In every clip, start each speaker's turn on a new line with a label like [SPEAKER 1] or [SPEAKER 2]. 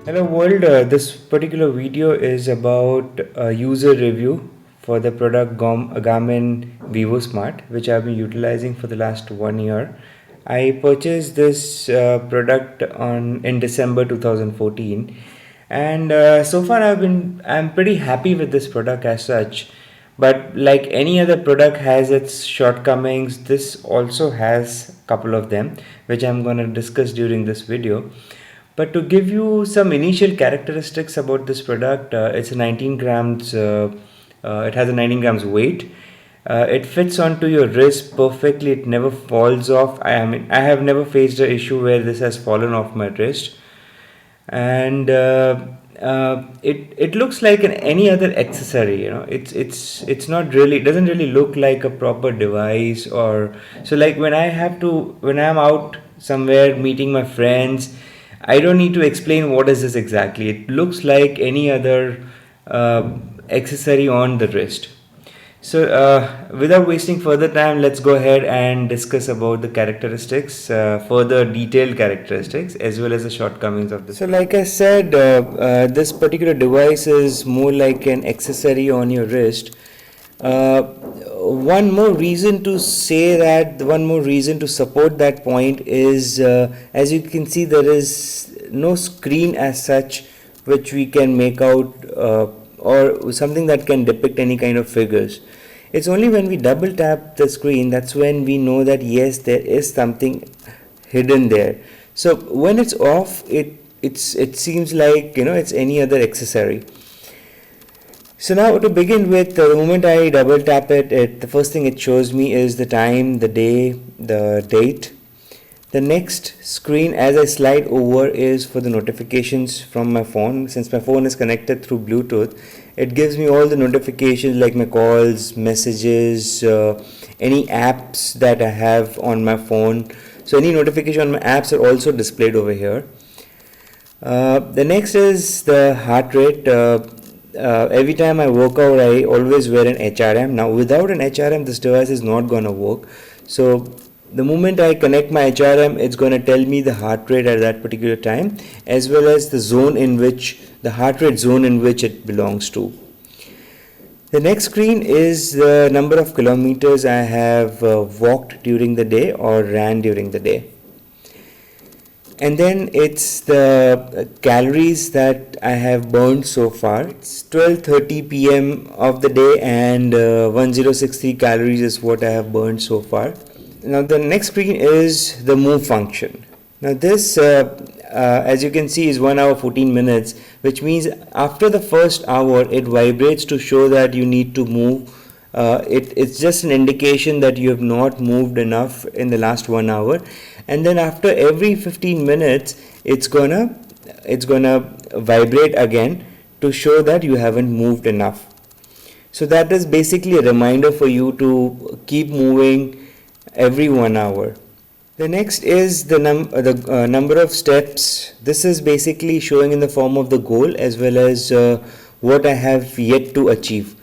[SPEAKER 1] Hello world, this particular video is about a user review for the product Garmin Vivosmart, which I've been utilizing for the last 1 year. I purchased this product in December 2014, and so far I'm pretty happy with this product as such. But like any other product has its shortcomings, this also has a couple of them, which I'm going to discuss during this video. But to give you some initial characteristics about this product, it's a 19 grams. It has a 19 grams weight. It fits onto your wrist perfectly. It never falls off. I have never faced an issue where this has fallen off my wrist, and it looks like any other accessory. It's not really. It doesn't really look like a proper device. Or so like when I'm out somewhere meeting my friends, I don't need to explain what is this exactly. It looks like any other accessory on the wrist. So without wasting further time, let's go ahead and discuss about the characteristics, further detailed characteristics, as well as the shortcomings of this. So like I said, this particular device is more like an accessory on your wrist. One more reason to say that, one more reason to support that point is, as you can see, there is no screen as such which we can make out, or something that can depict any kind of figures. It's only when we double tap the screen that's when we know that yes, there is something hidden there. So when it's off, it seems like it's any other accessory. So now to begin with, the moment I double tap it, the first thing it shows me is the time, the day, the date. The next screen as I slide over is for the notifications from my phone. Since my phone is connected through Bluetooth, it gives me all the notifications like my calls, messages, any apps that I have on my phone. So any notification on my apps are also displayed over here. The next is the heart rate. Every time I work out, I always wear an HRM. Now without an HRM, this device is not gonna work. So the moment I connect my HRM, it's gonna tell me the heart rate at that particular time, as well as the heart rate zone in which it belongs to. The next screen is the number of kilometers I have walked during the day or ran during the day. And then it's the calories that I have burned so far. It's 12:30 p.m. of the day, and 1063 calories is what I have burned so far. Now the next screen is the move function. Now this, as you can see, is 1 hour 14 minutes, which means after the first hour it vibrates to show that you need to move. It's just an indication that you have not moved enough in the last 1 hour, and then after every 15 minutes it's gonna vibrate again to show that you haven't moved enough. So that is basically a reminder for you to keep moving every 1 hour. The next is the number of steps. This is basically showing in the form of the goal as well as what I have yet to achieve.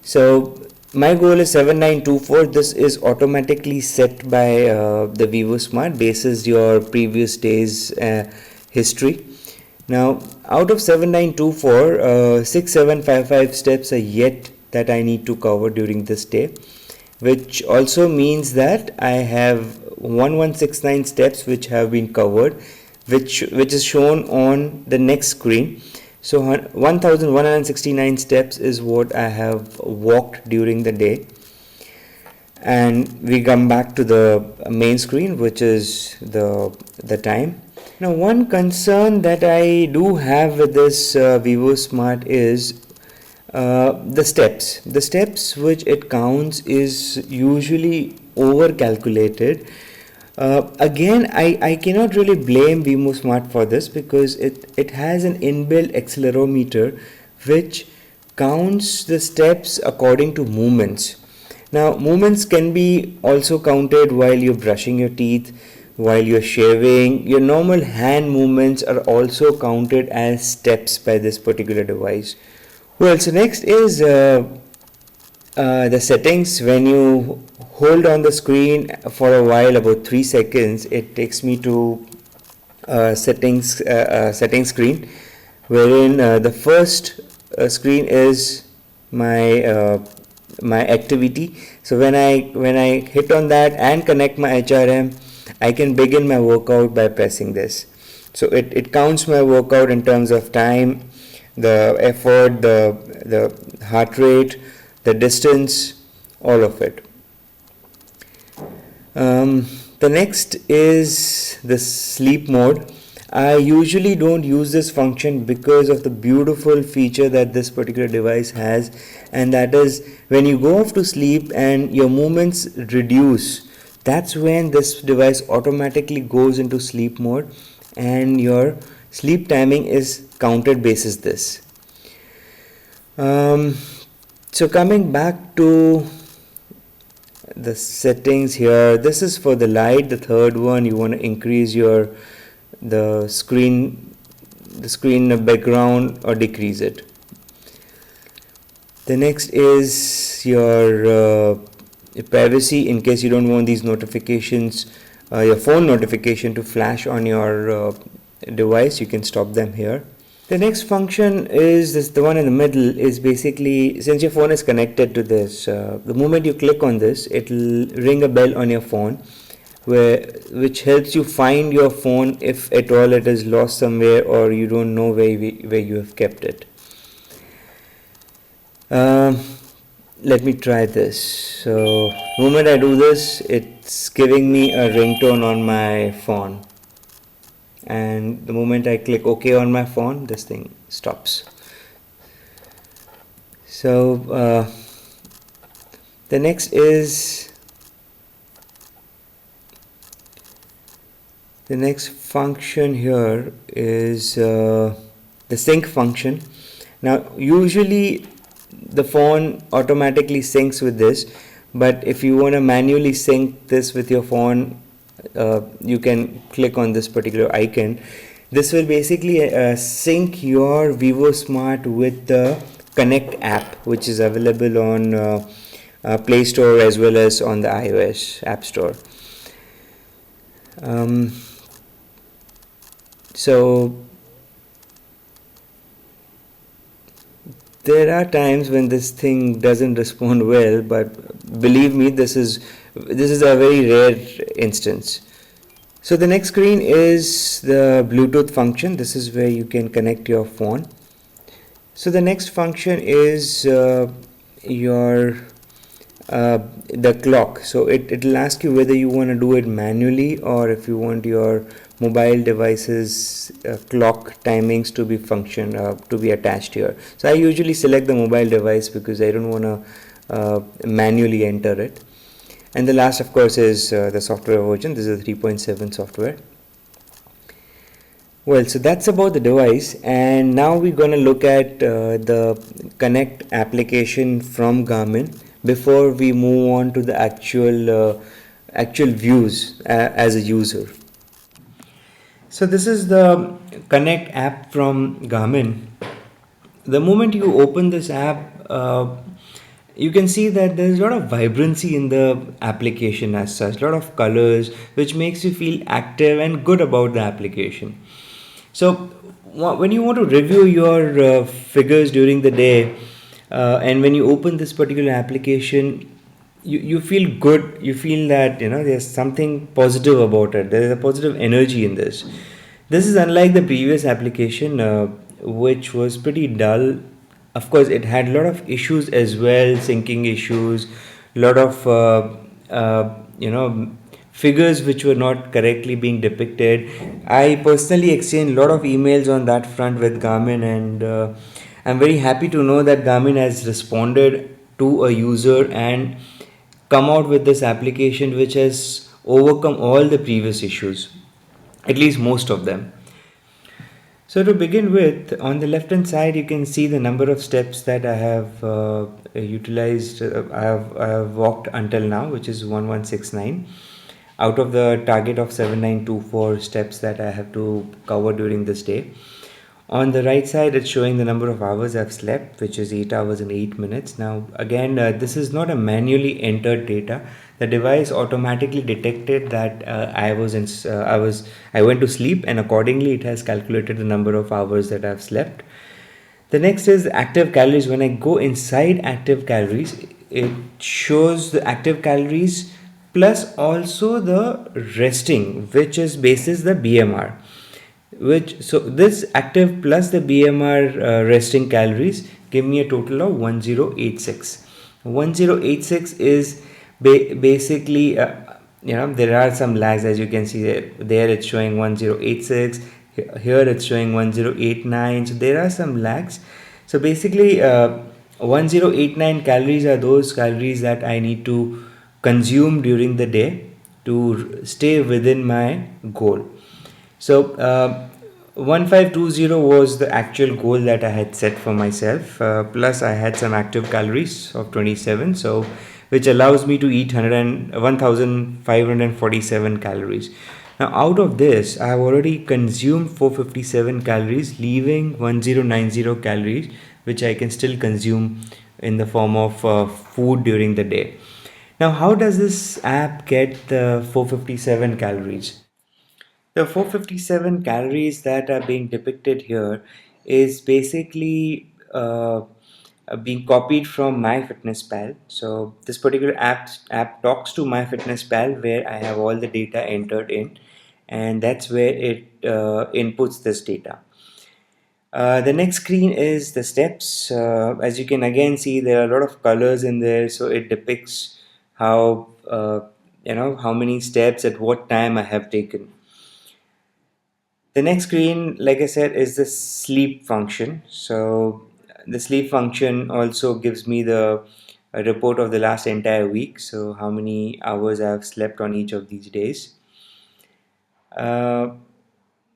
[SPEAKER 1] So my goal is 7924. This is automatically set by the Vivosmart basis your previous day's history. Now out of 7924, 6755 steps are yet that I need to cover during this day, which also means that I have 1169 steps which have been covered, which is shown on the next screen. So 1169 steps is what I have walked during the day. And we come back to the main screen, which is the time. Now one concern that I do have with this Vivosmart is the steps. The steps which it counts is usually over calculated. Again, I cannot really blame Vivosmart for this, because it has an inbuilt accelerometer which counts the steps according to movements. Now movements can be also counted while you're brushing your teeth, while you're shaving. Your normal hand movements are also counted as steps by this particular device. Well, so next is the settings. When you hold on the screen for a while, about 3 seconds, it takes me to settings screen. wherein the first screen is my activity. So when I hit on that and connect my HRM, I can begin my workout by pressing this. So it counts my workout in terms of time, the effort, the heart rate, the distance, all of it. The next is the sleep mode. I usually don't use this function because of the beautiful feature that this particular device has, and that is when you go off to sleep and your movements reduce, that's when this device automatically goes into sleep mode and your sleep timing is counted basis this. So coming back to the settings here, this is for the light. The third one, you want to increase the screen background or decrease it. The next is your privacy, in case you don't want these notifications, your phone notification to flash on your device. You can stop them here. The next function is this, the one in the middle is basically, since your phone is connected to this, the moment you click on this, it'll ring a bell on your phone, which helps you find your phone if at all it is lost somewhere or you don't know where you have kept it. Let me try this. So the moment I do this, it's giving me a ringtone on my phone, and the moment I click OK on my phone, this thing stops. So the next function here is the sync function. Now usually the phone automatically syncs with this, but if you want to manually sync this with your phone, you can click on this particular icon. This will basically sync your Vivosmart with the Connect app, which is available on Play Store as well as on the iOS App Store. So there are times when this thing doesn't respond well, but believe me, this is a very rare instance. So the next screen is the Bluetooth function. This is where you can connect your phone. So the next function is the clock. So it'll ask you whether you want to do it manually or if you want your mobile device's clock timings to be attached here. So I usually select the mobile device because I don't want to manually enter it. And the last, of course, is the software version. This is a 3.7 software. Well, so that's about the device, and now we're going to look at the Connect application from Garmin before we move on to the actual views as a user. So this is the Connect app from Garmin. The moment you open this app, you can see that there's a lot of vibrancy in the application as such, a lot of colors, which makes you feel active and good about the application. So when you want to review your figures during the day, and when you open this particular application, you feel good. You feel that there's something positive about it. There is a positive energy in this. This is unlike the previous application, which was pretty dull. Of course, it had a lot of issues as well, syncing issues, a lot of figures which were not correctly being depicted. I personally exchanged a lot of emails on that front with Garmin, and I'm very happy to know that Garmin has responded to a user and come out with this application which has overcome all the previous issues, at least most of them. So to begin with, on the left hand side you can see the number of steps that I have utilized, I have walked until now, which is 1169 out of the target of 7924 steps that I have to cover during this day. On the right side, it's showing the number of hours I've slept, which is 8 hours and 8 minutes. Now, again, this is not a manually entered data. The device automatically detected that I went to sleep, and accordingly, it has calculated the number of hours that I've slept. The next is active calories. When I go inside active calories, it shows the active calories plus also the resting, which is basis the BMR. Which so this active plus the BMR resting calories give me a total of 1086. 1086 is basically there are some lags, as you can see there it's showing 1086, here it's showing 1089, so there are some lags. So basically 1089 calories are those calories that I need to consume during the day to stay within my goal. So 1520 was the actual goal that I had set for myself. Plus, I had some active calories of 27, so which allows me to eat 1547 calories. Now, out of this, I have already consumed 457 calories, leaving 1090 calories, which I can still consume in the form of food during the day. Now, how does this app get the 457 calories? The 457 calories that are being depicted here is basically being copied from MyFitnessPal. So this particular app talks to MyFitnessPal, where I have all the data entered in, and that's where it inputs this data. The next screen is the steps. As you can again see, there are a lot of colors in there, so it depicts how how many steps at what time I have taken. The next screen, like I said, is the sleep function. So the sleep function also gives me the a report of the last entire week. So how many hours I have slept on each of these days. Uh,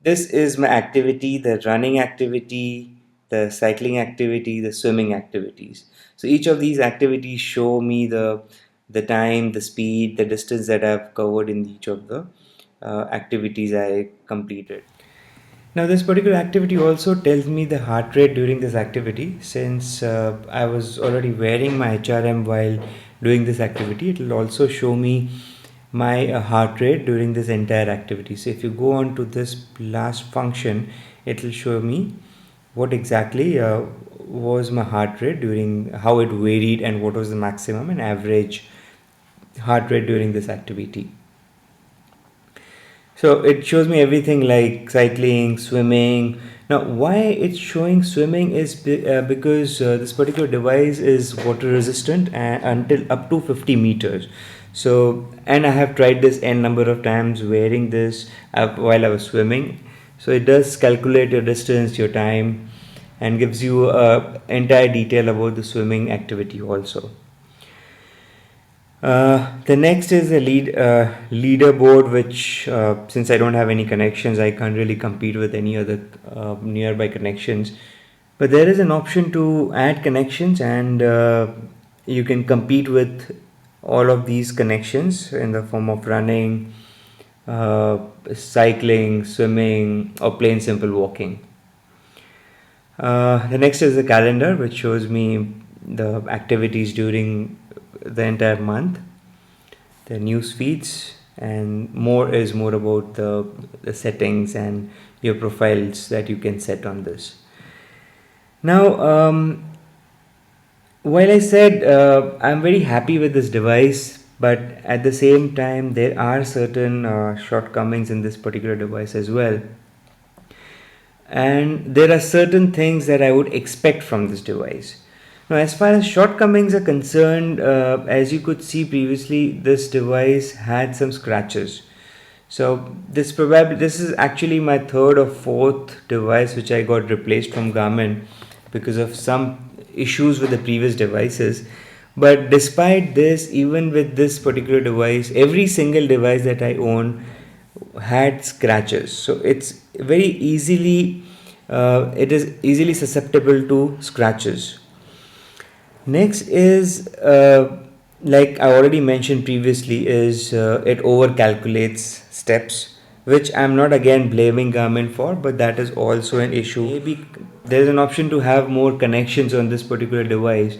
[SPEAKER 1] this is my activity, the running activity, the cycling activity, the swimming activities. So each of these activities show me the time, the speed, the distance that I've covered in each of the activities I completed. Now, this particular activity also tells me the heart rate during this activity. Since I was already wearing my HRM while doing this activity, it will also show me my heart rate during this entire activity. So, if you go on to this last function, it will show me what exactly was my heart rate during, how it varied, and what was the maximum and average heart rate during this activity. So it shows me everything like cycling, swimming. Now, why it's showing swimming is because this particular device is water resistant until up to 50 meters. So, and I have tried this n number of times wearing this while I was swimming. So it does calculate your distance, your time, and gives you entire detail about the swimming activity also. The next is a leaderboard, which since I don't have any connections, I can't really compete with any other nearby connections. But there is an option to add connections, and you can compete with all of these connections in the form of running, cycling, swimming, or plain simple walking. The next is the calendar, which shows me the activities during the entire month, the news feeds, and more is more about the settings and your profiles that you can set on this. Now, while I said I'm very happy with this device, but at the same time, there are certain shortcomings in this particular device as well. And there are certain things that I would expect from this device. Now, as far as shortcomings are concerned, as you could see previously, this device had some scratches. So this is actually my third or fourth device which I got replaced from Garmin because of some issues with the previous devices. But despite this, even with this particular device, every single device that I own had scratches. So it is easily susceptible to scratches. Next is like I already mentioned previously, is it over calculates steps. which I'm not again blaming Garmin for, but that is also an issue. Maybe there's an option to have more connections on this particular device,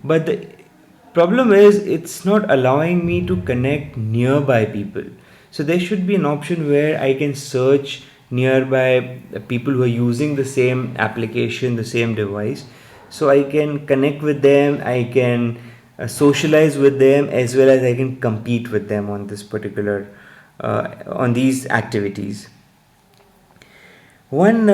[SPEAKER 1] but the problem is it's not allowing me to connect nearby people. So there should be an option where I can search nearby people who are using the same application, the same device, so I can connect with them, I can socialize with them, as well as I can compete with them on this particular on these activities. One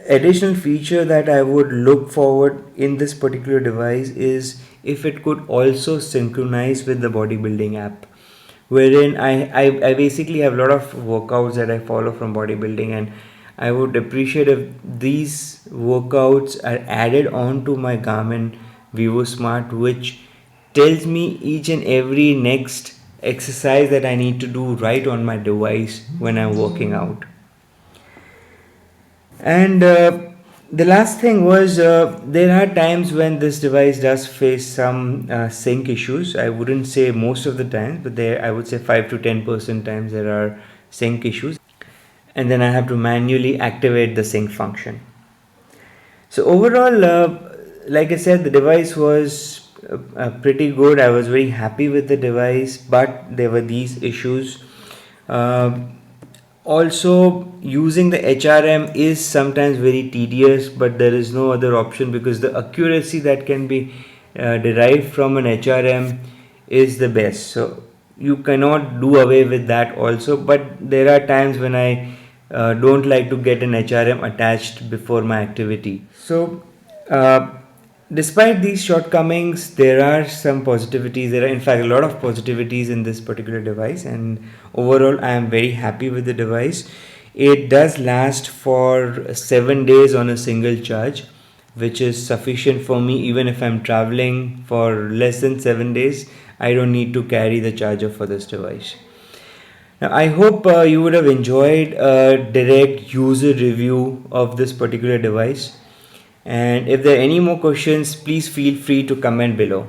[SPEAKER 1] additional feature that I would look forward in this particular device is if it could also synchronize with the bodybuilding app, wherein I basically have a lot of workouts that I follow from bodybuilding, and I would appreciate if these workouts are added on to my Garmin Vivosmart, which tells me each and every next exercise that I need to do right on my device when I'm working out. And the last thing was there are times when this device does face some sync issues. I wouldn't say most of the times, but there I would say 5 to 10% times there are sync issues, and then I have to manually activate the sync function. So overall, like I said, the device was pretty good. I was very happy with the device, but there were these issues. Uh, Also, using the HRM is sometimes very tedious, but there is no other option because the accuracy that can be derived from an HRM is the best. So you cannot do away with that also. But there are times when I don't like to get an HRM attached before my activity. So uh, despite these shortcomings, there are some positivities. There are, in fact, a lot of positivities in this particular device, and overall, I am very happy with the device. It does last for 7 days on a single charge, which is sufficient for me. Even if I'm traveling for less than 7 days, I don't need to carry the charger for this device. Now, I hope you would have enjoyed a direct user review of this particular device. And if there are any more questions, please feel free to comment below.